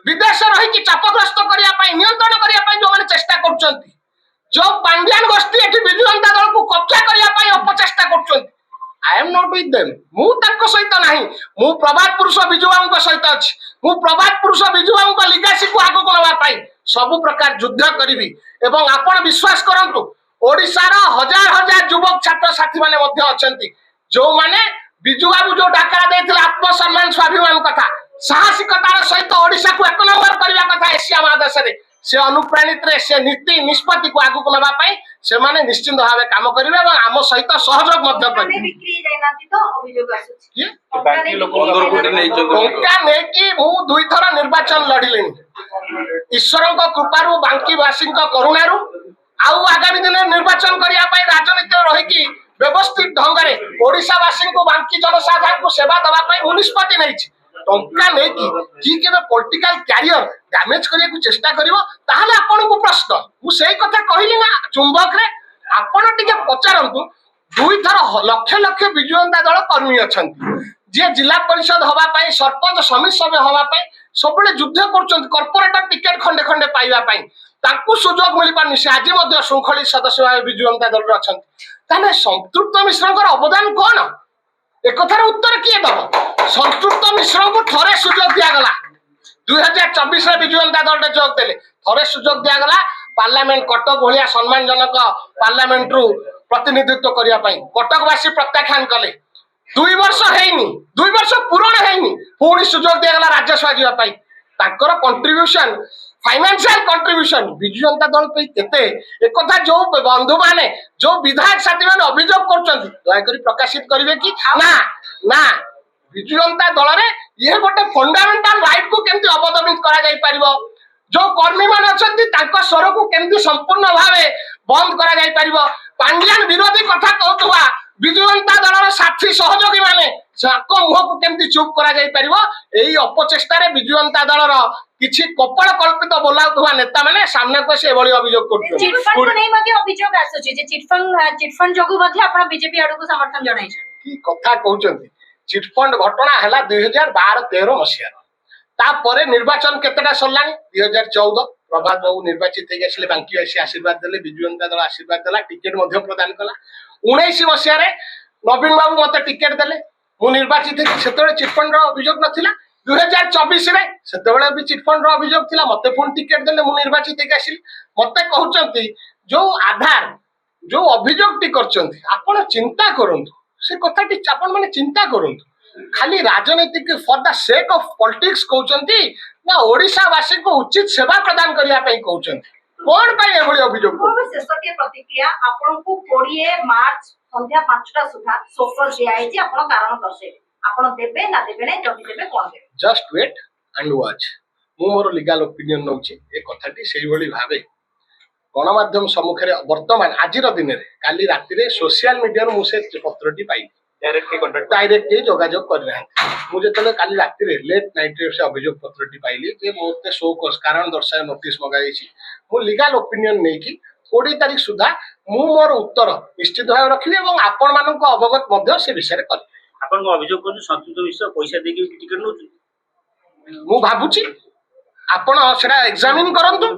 विदेश रही चापग्रस्त करने नियंत्रण करने जो मैंने चेष्टा कर जो पांड्यान गोष्ठी एठी बिजु जनता दल को कब्जा करने अपचेष्टा कर I am not with them मु तांको सहित नाही मु प्रभात पुरुष बिजु बाबू सहित अछि मु प्रभात पुरुष बिजु बाबू लिगासी को आगो नवा पाई सब प्रकार युद्ध करिवि एवं आपण विश्वास करंतु ओडिसा रा हजार हजार युवक छात्र साथी माने मध्य अछंती जो माने बिजु बाबू जो डाकरा देथिले आत्मसम्मान स्वाभिमान कथा साहसिकतार सहित ओडिसा को एक नंबर करबा कथा एशिया महादेश रे से अनुप्राणित रे से नीति निष्पत्ति को आगु नवा पाई से माने निश्चित भावे काम करिवे एवं आम सहित सहयोग मध्य करिवे बिक्री जायनाती तो अभियोग आसुछि बाकी लोक 15 कोटी नै टंका नेकी मु दुई थरा निर्वाचन लढिलेनी ईश्वरन को कृपारु बांकी वासिन को करुणारु आउ आगामी दिन निर्वाचन करिया पाई राजनीति रही की व्यवस्थित ढंग रे ओडिसा वासिन को बांकी जनसाधारण को सेवा दवा पाई निष्पत्ति नैछि टंका नेकी की केबे पॉलिटिकल कैरियर डैमेज करिया को चेष्टा करिवो ताहाले आपन को प्रश्न मु सेही कथा कहिली ना चुंबक रे आपन टिके पचारंतु दुई थर लक्ष लक्ष बिजु जनता दल कर्मी अछंती जे जिला परिषद हवा पाई सरपंच समिति सभ्य हवा पाई सबले युद्ध करछंती कॉर्पोरेटर टिकट खंडे खंडे पाइबा पाई ताकू सुजोग मिली पानी से आज मध्य शृंखली सदस्य भाव बिजु जनता दल अछंती ताने संतृप्त मिश्रंकर अवदान कोन एक कथार उत्तर किए दब संतृप्त मिश्र को थरे सुजोग दिया गला 2024 रे बिजु जनता दल रे जोग देले थरे सुजोग दिया गला पार्लियामेंट कटक भलिया सम्मानजनक पार्लियामेंट रु प्रतिनिधित्व करिया पई कटकवासी प्रत्याख्यान कले 2 वर्ष हेइनी 2 वर्ष पूर्ण हेइनी पुणी सुजोग दिया गला राज्यसभा जिया पई ताकर contribution financial contribution Biju Janata Dal पे केते एक कथा जो बंधु माने जो विधायक साथी माने अभियोग करछंती दया करी प्रकाशित करिवे कि ना ना बिजु जनता दल रे ये गोटे फंडामेंटल राइट को केमती अवदमित करा जाई परिबो जो कर्मी माने अछंती तांका स्वर को केमती संपूर्ण भावे बंद करा जाई परिबो पांड्यान विरोधी कथा कहतुवा बिजु जनता दल साथी सहयोगी माने साको मुह को केमती चुप करा जाई परिबो एई अपचेष्टा रे बिजु जनता दल रो किछि कपड़ कल्पित बोलाउतुवा नेता माने सामने को से एभली अभियोग करथु चिटफंड को नै मध्ये अभियोग आसुछि जे चिटफंड जोगु मध्ये आपण बीजेपी आडू को समर्थन जणाई छै की कथा कहउचंती चिटफंड घटना हला 2012-13 मसिया तापरे निर्वाचन केतेटा सरलानी 2014 प्रभात बाबू निर्वाचित हे गेसले बांकी आसी आशीर्वाद देले बिजु जनता दल आशीर्वाद देला टिकट मध्ये प्रदान कला 19 मसिया रे नवीन बाबू मते टिकट देले मु निर्वाचित सेतबे चिटफंड रो अभियोग नथिला 2024 रे सेतबे भी चिटफंड रो अभियोग थिला मते फोन टिकट देले मु निर्वाचित हे गेसली मते कहउचंती जो आधार जो अभियोग टी करचंती आपण चिंता करंतु से कथाटी आपण माने चिंता करंतु खाली राजनीतिक for the sake of politics कहउचंती ना ओडिसा वासी को उचित सेवा प्रदान करिया पई कहउचंती कोन पई एभली अभियोग शेषटीय प्रतिक्रिया आपण को 20 मार्च संध्या 5टा सुधा सोफर दिया जे आपण कारण दर्शे आपण देबे ना देबे नै जदि देबे कोन देबे जस्ट वेट एंड वॉच मु मोर लीगल ओपिनियन नउची ए कथाटी सेही भली भाबे गणमाध्यम सम्मुख रे वर्तमान आजिर दिन रे काली राति रे सोशल मीडिया रो मुसे पत्रटी पाई डायरेक्ट जोगाजोग कर रहा मु जेतले काली राति रे लेट नाइट रे से अभियोग पत्रटी पाइली जे मोते शो कारण दर्शाय नोटिस मगाई छी मु लीगल ओपिनियन नै कि 20 तारिख सुधा मु मोर उत्तर निश्चित भाव रखिबे एवं आपण मानन को अवगत मध्य से विषय रे कर आपण को अभियोग कोन संतुष्ट विषय पैसा देके टिकट नउची मु भाबुची आपण सेटा एग्जामिन करंतु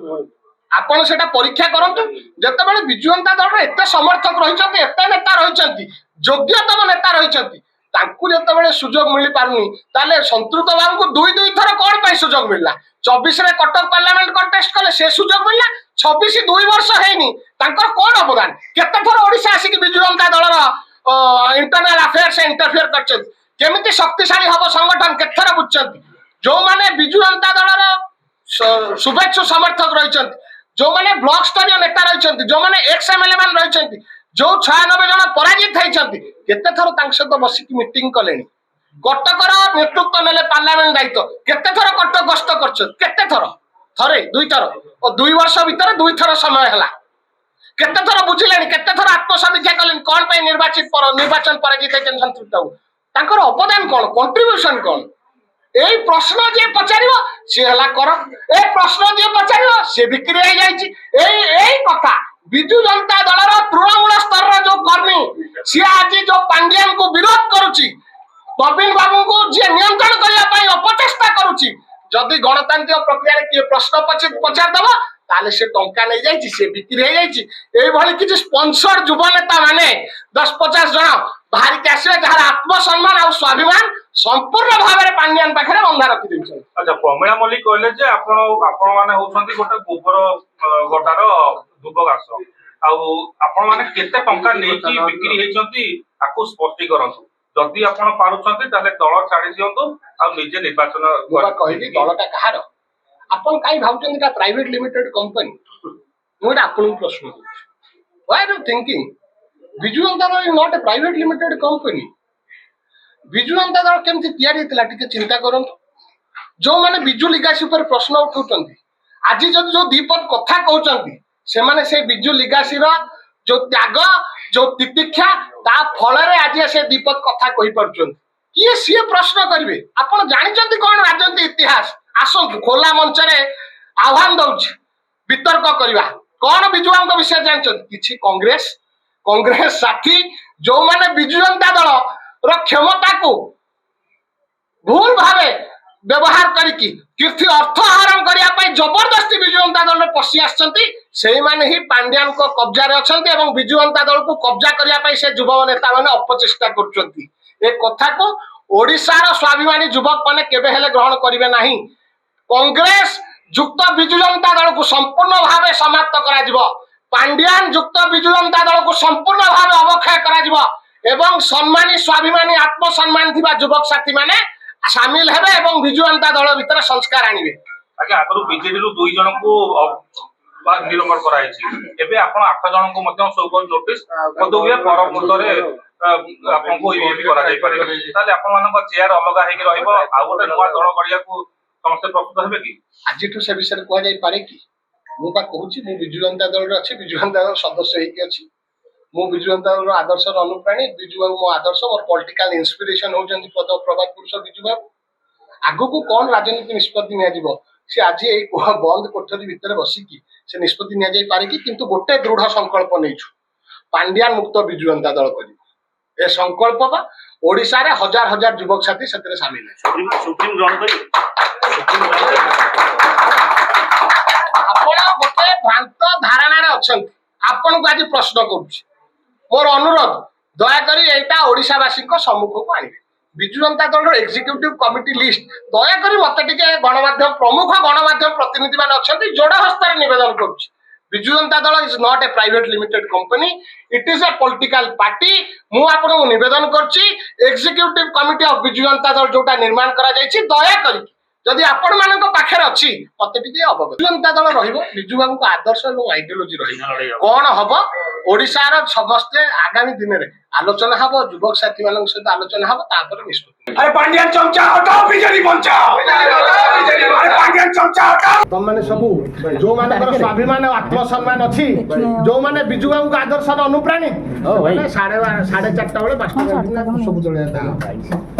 आपण सेटा परीक्षा करंतु जतबेले बिजु जनता दल रे एते समर्थक रहिचंती एते नेता रहिचंती योग्यतम नेता रहिचंती तांकु जतबेले सुजोग मिली पारुनी ताले संतृप्त बाबू को दुई थर कोन पई सुजोग मिलला 24 रे कटक पार्लियामेंट कंटेस्ट कले से सुजोग मिलला 26 2 वर्ष हेनी तांकर कोन अवदान केते थर ओडिसा आसी कि बिजु जनता दल रो इंटरनल अफेयर से इंटरफियर करचंती केमिति शक्तिशाली हबो संगठन केथर बुझचंती जो माने बिजु जनता दल रो शुभेच्छु समर्थक रहिचंती जो माने ब्लॉक स्तरीय नेता रहिचंती जो माने एक्स एमएलए मान रहिचंती जो 96 जन पराजित हेइचंती केते थर तांक सहित बसी की मीटिंग कलेनी कटकर नेतृत्व नेले पार्लियामेंट दायित्व केते थर कटक गस्त करछ केते थर थरे दुई थर और 2 वर्ष भीतर 2 थर समय हला केते थर बुझिलेनी केते थर आत्मसमीक्षा कलेनी कोन पे निर्वाचन पराजित हेइचन संतृप्त बाबू तांकर अवदान कोन कंट्रीब्यूशन कोन एई प्रश्न जे पचारिबो से हला कर ए प्रश्न जे पचारिबो से बिक्री हो जाईची एई कथा बिजु जनता दल रो तृणमूल स्तर रो जो कर्मी से आज जो पांड्यान को विरोध करूची नवीन बाबू को जे नियंत्रण करिया पई अपचेष्टा करूची जदि गणतांत्रिक प्रक्रिया किए प्रश्न पचारदब ताले से टंका नहीं जाइए से बिक्री हो जाइए किसी स्पॉन्सर युवा नेता माने 10-50 जन बाहर के आसवे जहाँ आत्मसम्मान और स्वाभिमान संपूर्ण भाव में पांड्यान पाखे बंधा रखी देते। अच्छा प्रमिला मल्लिक कहले जे आपण माने होउछंती गोटे गोबर गोटार धूप घास आपण माने केते टंका नेकी बिक्री हेचंती आकु स्पष्टी करंतु जदि आपण पारुछंती ताले दल छाडी दियंतु आ निजे निर्वाचन कहली दलटा कहार आपण काई भाबुछंती का प्राइवेट लिमिटेड कंपनी मोटा आपण प्रश्न why are you thinking Biju Janata Dal is not a private limited company Biju Janata Dal केमती तैयारी हेतला टिके चिंता करंतु जो माने बिजू लिगासी पर प्रश्न उठाउछंती आज जदि जो दीपद कथा कहउछंती से माने से बिजू लिगासी रो जो त्याग जो तितिक्षा ता फल रे आज से दीपद कथा कहि परछंती किए सी प्रश्न करिवे आपण जानिछंती कोन राजनीति इतिहास आसंतु खोला मंच रे आह्वान दउछि वितर्क करिवा कोन बिजुआंक विषय जानिछंती किछि कांग्रेस साथी जो माने बिजू जनता दल रो क्षमता को भूल भावे व्यवहार करिकी कीर्ति अर्थ आहरण करिया पई जबरदस्ती बिजू जनता दल में पसी आछंती सेही माने ही पांड्यान को कब्जा रे अछंती एवं बिजू जनता दल को कब्जा करिया पई से युवा नेता माने अपचेष्टा करछंती ए कथा को ओडिसा रो स्वाभिमानी युवक माने केबे हेले ग्रहण करिवे नाही। कांग्रेस युक्त बिजू जनता दल को संपूर्ण भावे समाप्त करा जिवो पांड्यान युक्त बिजू जनता दल को संपूर्ण भावे अवक्षय करा जिवो एवं सम्मानी स्वाभिमानी आत्मसम्मान थिबा युवक साथी माने शामिल हेबे एवं बिजू जनता दल भीतर संस्कार आनिबे। आगे आगरो बीजेडी रो 2 जन को निलंबन कराइछि एबे आपण 8 जन को मध्य सौगत नोटिस पदोगे पर मुदरे आपण को ये भी करा जाय पारे ताले आपण मानक चेयर अलगा हेकि रहइबो आ गोटे नवा दल गड़िया को समस्त प्रस्तुत हेबे कि आजिठु से विषय को जाय पारे कि मु बा कहूची मु बिजू जनता दल रे अछि बिजू जनता दल सदस्य हेकि अछि मु बिजू जनता दल रो आदर्श रो अनुप्राणी बिजू बाबू मो आदर्श मोर पॉलिटिकल इंस्पिरेशन होजंती पद प्रभात पुरुष बिजू बाबू आगु को कोन राजनीति निष्पत्ति निया जिवो से आज ए बंद कोठरी भीतर बसी की से निष्पत्ति निया जाय पारे कि किंतु गोटे दृढ़ संकल्प नैछु पांड्यान मुक्त बिजू जनता दल करी ए संकल्प बा ओडिसा रे हजार हजार युवक साथी सतरे शामिल है सुप्रीम ग्रहण करी आपण गोटे भ्रांत धारणा रे अछंती आपण को आज प्रश्न करूछी मोर अनुरोध दया करी एटा ओडिसावासी को सम्मुख को आनिबे बिजू जनता दल एग्जीक्यूटिव कमिटी लिस्ट दया करी मते टिके गणमाध्यम प्रमुख गणमाध्यम प्रतिनिधि मान अछंती जोड़ हस्तर निवेदन करूछी Biju Janata Dal is not a private limited company it is a political party मु आपण को निवेदन करछि executive committee of Biju Janata दल जोटा निर्माण करा जायछि दया करी जदि आपण मानक पाखरे अछि मते टिके अवगत बिजू जनता दल रहिबो बिजू बाबू को आदर्श एवं आइडियोलॉजी रहिबो कोन हबो ओडिसा रो समस्त आगामी दिन रे आलोचना हबो युवक साथी मानक सहित आलोचना हबो तापर निष्पत्ति अरे पांड्यान चमचा हटाओ बीजेडी बचाओ अरे पांड्यान चमचा हटाओ तुम माने सबु जो माने स्वाभिमान और आत्मसम्मान अछि जो माने बिजू बाबू का आदर्श अनुप्राणित 4:30 बेले 5टा सब चले जाता